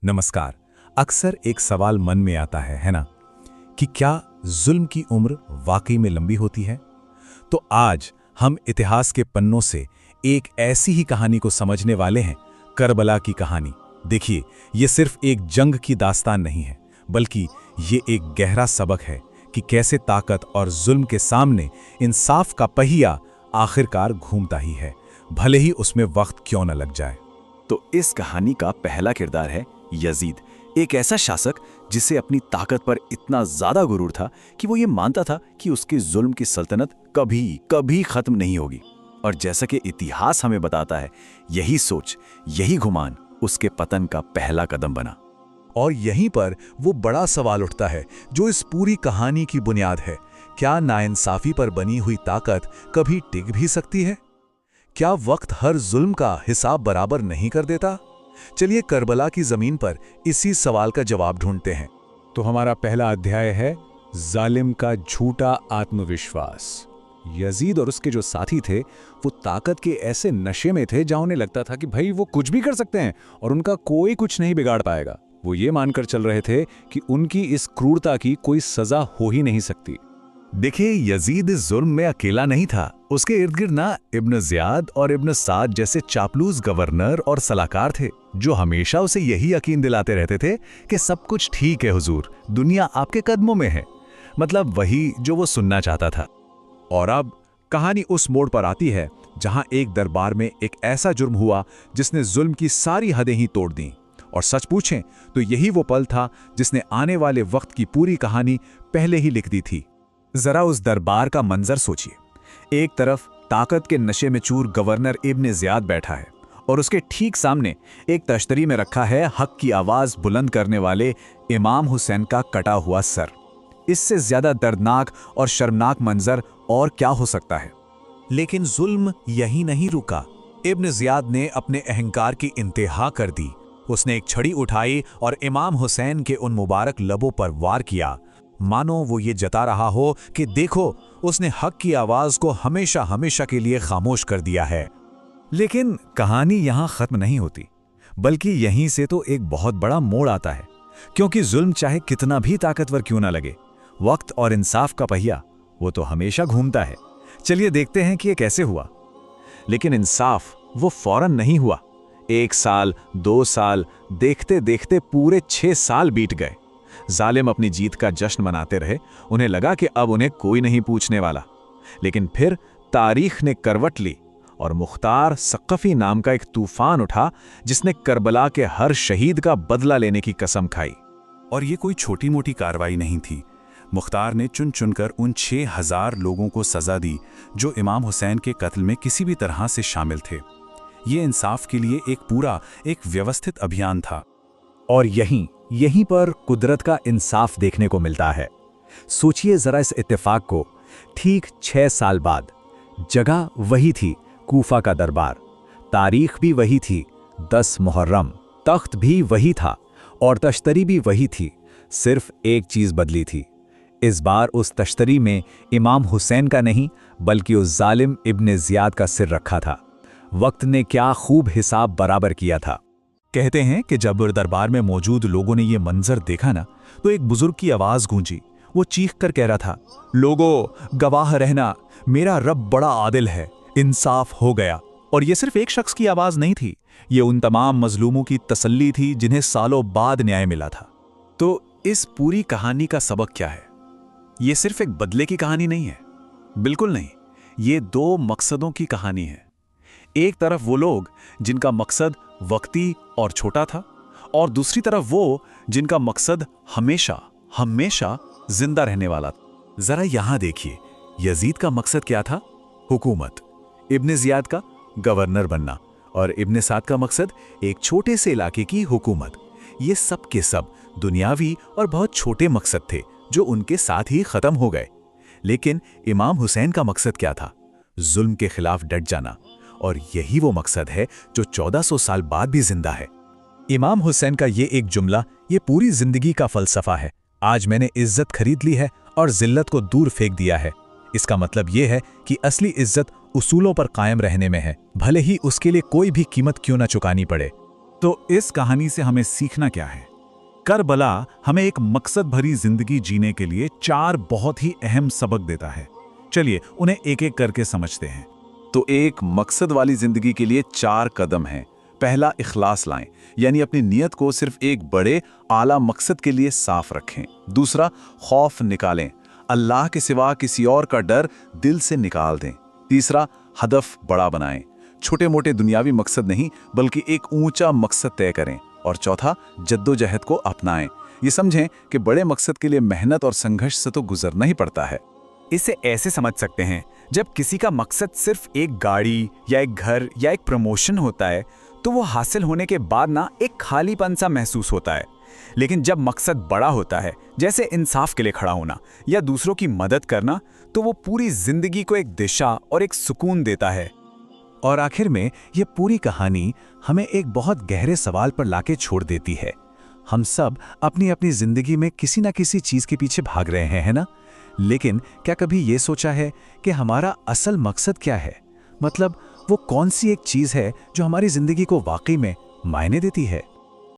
नमस्कार। अक्सर एक सवाल मन में आता है ना, कि क्या जुल्म की उम्र वाकई में लंबी होती है? तो आज हम इतिहास के पन्नों से एक ऐसी ही कहानी को समझने वाले हैं, करबला की कहानी। देखिए, ये सिर्फ एक जंग की दास्तान नहीं है, बल्कि ये एक गहरा सबक है कि कैसे ताकत और जुल्म के सामने इंसाफ का पहिया आखिरकार घूमता ही है, भले ही उसमें वक्त क्यों न लग जाए। तो इस कहानी का पहला किरदार है यजीद, एक ऐसा शासक जिसे अपनी ताकत पर इतना ज्यादा गुरूर था कि वो ये मानता था कि उसके जुल्म की सल्तनत कभी कभी खत्म नहीं होगी। और जैसा कि इतिहास हमें बताता है, यही सोच, यही गुमान उसके पतन का पहला कदम बना। और यहीं पर वो बड़ा सवाल उठता है जो इस पूरी कहानी की बुनियाद है। क्या नाइंसाफी पर बनी हुई ताकत कभी टिक भी सकती है? क्या वक्त हर जुल्म का हिसाब बराबर नहीं कर देता? चलिए करबला की जमीन पर इसी सवाल का जवाब ढूंढते हैं। तो हमारा पहला अध्याय है जालिम का झूठा आत्मविश्वास। यजीद और उसके जो साथी थे, वो ताकत के ऐसे नशे में थे जहां उन्हें लगता था कि भाई वो कुछ भी कर सकते हैं और उनका कोई कुछ नहीं बिगाड़ पाएगा। वो ये मानकर चल रहे थे कि उनकी इस क्रूरता की कोई सजा हो ही नहीं सकती। देखिए, यजीद इस जुल्म में अकेला नहीं था। उसके इर्द गिर्द ना इब्न ज़ियाद और इब्न साद जैसे चापलूस गवर्नर और सलाहकार थे, जो हमेशा उसे यही यकीन दिलाते रहते थे कि सब कुछ ठीक है हुजूर, दुनिया आपके कदमों में है। मतलब वही जो वो सुनना चाहता था। और अब कहानी उस मोड़ पर आती है जहां एक दरबार में एक ऐसा जुर्म हुआ जिसने जुल्म की सारी हदें ही तोड़ दी। और सच पूछें तो यही वो पल था जिसने आने वाले वक्त की पूरी कहानी पहले ही लिख दी थी। जरा उस दरबार का मंजर सोचिए। एक तरफ ताकत के नशे में चूर गवर्नर इब्न ज़ियाद बैठा है और उसके ठीक सामने एक तश्तरी में रखा है हक की आवाज बुलंद करने वाले इमाम हुसैन का कटा हुआ सर। इससे ज्यादा दर्दनाक और शर्मनाक मंजर और क्या हो सकता है? लेकिन जुल्म यही नहीं रुका। इब्न ज़ियाद ने अपने अहंकार की इंतहा कर दी। उसने एक छड़ी उठाई और इमाम हुसैन के उन मुबारक लबों पर वार किया, मानो वो ये जता रहा हो कि देखो, उसने हक की आवाज को हमेशा हमेशा के लिए खामोश कर दिया है। लेकिन कहानी यहां खत्म नहीं होती, बल्कि यहीं से तो एक बहुत बड़ा मोड़ आता है। क्योंकि जुल्म चाहे कितना भी ताकतवर क्यों ना लगे, वक्त और इंसाफ का पहिया वो तो हमेशा घूमता है। चलिए देखते हैं कि ये कैसे हुआ। लेकिन इंसाफ वो फौरन नहीं हुआ। 1 साल, 2 साल, देखते देखते पूरे 6 साल बीत गए। जालिम अपनी जीत का जश्न मनाते रहे। उन्हें लगा कि अब उन्हें कोई नहीं पूछने वाला। लेकिन फिर तारीख ने करवट ली और मुख्तार सक्कफी नाम का एक तूफान उठा, जिसने करबला के हर शहीद का बदला लेने की कसम खाई। और ये कोई छोटी मोटी कार्रवाई नहीं थी। मुख्तार ने चुन चुनकर उन 6000 लोगों को सजा दी जो इमाम हुसैन के कत्ल में किसी भी तरह से शामिल थे। ये इंसाफ के लिए एक व्यवस्थित अभियान था। और यहीं पर कुदरत का इंसाफ देखने को मिलता है। सोचिए जरा इस इत्तेफाक को। ठीक 6 साल बाद जगह वही थी, कूफा का दरबार। तारीख भी वही थी, 10 मुहर्रम। तख्त भी वही था और तश्तरी भी वही थी। सिर्फ एक चीज बदली थी। इस बार उस तश्तरी में इमाम हुसैन का नहीं, बल्कि उस जालिम इब्न ज़ियाद का सिर रखा था। वक्त ने क्या खूब हिसाब बराबर किया था। कहते हैं कि जब दरबार में मौजूद लोगों ने ये मंजर देखा ना, तो एक बुजुर्ग की आवाज गूंजी। वो चीख कर कह रहा था, लोगों गवाह रहना, मेरा रब बड़ा आदिल है, इंसाफ हो गया। और ये सिर्फ एक शख्स की आवाज नहीं थी, ये उन तमाम मजलूमों की तसल्ली थी जिन्हें सालों बाद न्याय मिला था। तो इस पूरी कहानी का सबक क्या है? ये सिर्फ एक बदले की कहानी नहीं है, बिल्कुल नहीं। ये 2 मकसदों की कहानी है। एक तरफ वो लोग जिनका मकसद वक्ती और छोटा था, और दूसरी तरफ वो जिनका मकसद हमेशा हमेशा जिंदा रहने वाला था। जरा यहां देखिए, यजीद का मकसद क्या था? हुकूमत। इब्न ज़ियाद का गवर्नर बनना। और इब्न साद का मकसद एक छोटे से इलाके की हुकूमत। ये सब के सब दुनियावी और बहुत छोटे मकसद थे जो उनके साथ ही खत्म हो गए। लेकिन इमाम हुसैन का मकसद क्या था? जुल्म के खिलाफ डट जाना। और यही वो मकसद है जो 1400 साल बाद भी जिंदा है। इमाम हुसैन का ये एक जुमला ये पूरी जिंदगी का फलसफा है। आज मैंने इज्जत खरीद ली है और जिल्लत को दूर फेंक दिया है। इसका मतलब ये है कि असली इज्जत उसूलों पर कायम रहने में है, भले ही उसके लिए कोई भी कीमत क्यों ना चुकानी पड़े। तो इस कहानी से हमें सीखना क्या है? करबला हमें एक मकसद भरी जिंदगी जीने के लिए 4 बहुत ही अहम सबक देता है। चलिए उन्हें एक एक करके समझते हैं। तो एक मकसद वाली जिंदगी के लिए 4 कदम हैं। पहला, इखलास लाएं, यानी अपनी नीयत को सिर्फ एक बड़े आला मकसद के लिए साफ रखें। दूसरा, खौफ निकालें, अल्लाह के सिवा किसी और का डर दिल से निकाल दें। तीसरा, हदफ बड़ा बनाएं, छोटे मोटे दुनियावी मकसद नहीं बल्कि एक ऊंचा मकसद तय करें। और चौथा, जद्दोजहद को अपनाएं, ये समझें कि बड़े मकसद के लिए मेहनत और संघर्ष से तो गुजरना ही पड़ता है। इसे ऐसे समझ सकते हैं, जब किसी का मकसद सिर्फ एक गाड़ी या एक घर या एक प्रमोशन होता है तो वो हासिल होने के बाद ना एक खालीपन सा महसूस होता है। लेकिन जब मकसद बड़ा होता है, जैसे इंसाफ के लिए खड़ा होना या दूसरों की मदद करना, तो वो पूरी जिंदगी को एक दिशा और एक सुकून देता है। और आखिर में ये पूरी कहानी हमें एक बहुत गहरे सवाल पर लाके छोड़ देती है। हम सब अपनी अपनी जिंदगी में किसी ना किसी चीज के पीछे भाग रहे हैं, है ना? लेकिन क्या कभी ये सोचा है कि हमारा असल मकसद क्या है? मतलब वो कौन सी एक चीज है जो हमारी जिंदगी को वाकई में मायने देती है?